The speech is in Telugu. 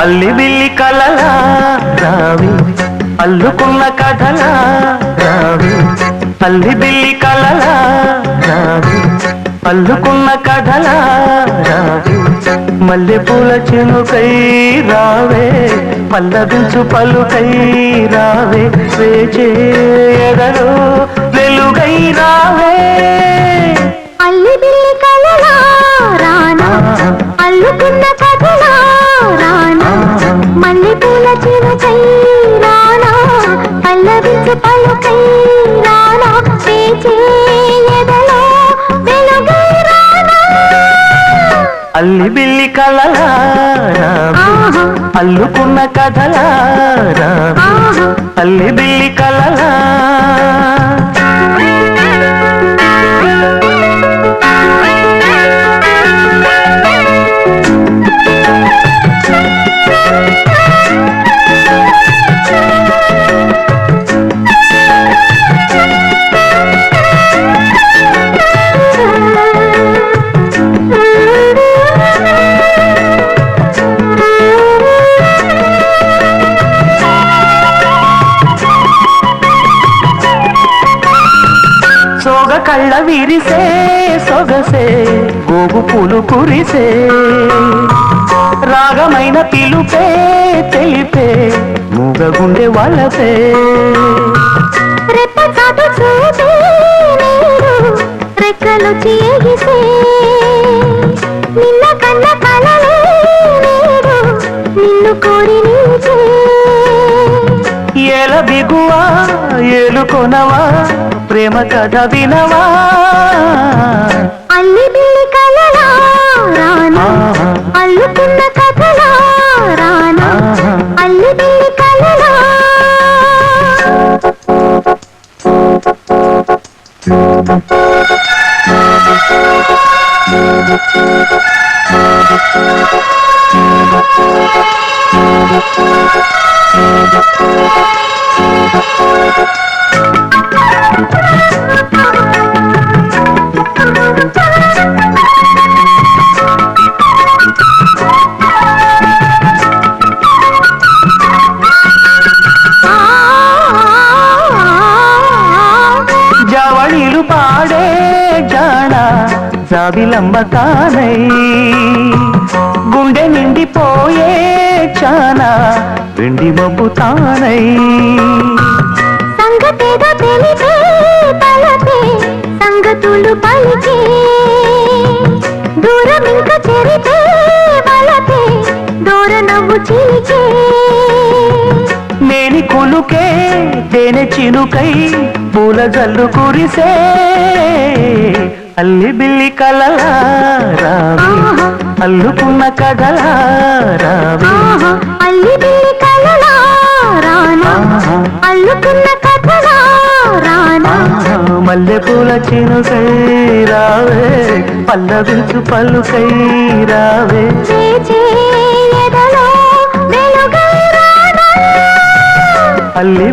అల్లి బిల్లి కలలా రావి అల్లుకున్న కథలా రావి అల్లి బిల్లి కలలా రావి అల్లుకున్న కథలా రావి మల్లె పూల చినుకై రావే పల్లవించు పలుకై రావే వేచే ఎదలో వెలుగై రావే అల్లి బిల్లి కలలా రానా అల్లుకున్న కథలా రానా మల్లె పూల చినుకై రానా పల్లవించు పలుకై రానా వేచే ఎదలో వెలుగై రానా అల్లి బిల్లి కలలా రావి అల్లుకున్న కథలా రావి అల్లి బిల్లి కలలా సోగ కళ్ళ విరిసే సొగసే గోగు పూలు కురిసే రాగమైన పిలుపే తెలిపే మూగగుండె వాళ్ళపే రెప్ప చాటు చూపే నీరు రెక్కలు చీగిసే నిన్న కన్న కలలే నీరు నిన్ను కోరి నిలిచే ఏల బిగువా ఏలుకొనవా ప్రేమ కథ వినవా అల్లి బిల్లి కలలా రానా అల్లుకున్న కథలా రానా అల్లి బిల్లి కలలా జవళిలు పాడే జాణ జాబిలంబ తానై గుండె నిండిపోయే చానా వెండి మబ్బు తానై సంగతేదో తెలిపే తలపే సంగతులు పలికే దూరం ఇంకా చెరిపే వలపే దూర నవ్వు చిలికే నేని కులుకే తేనె చినుకై పూల జల్లు కురిసే అల్లి బిల్లి కలలా రావి అల్లుకున్న కథలా రావి అల్లి బిల్లి కలలా రానా అల్లుకున్న కథలా రానా మల్లె పూల చినుకై రావే పల్లవించు పలుకై రావే చేచే ఎదలో వెలుగై రానా అల్లి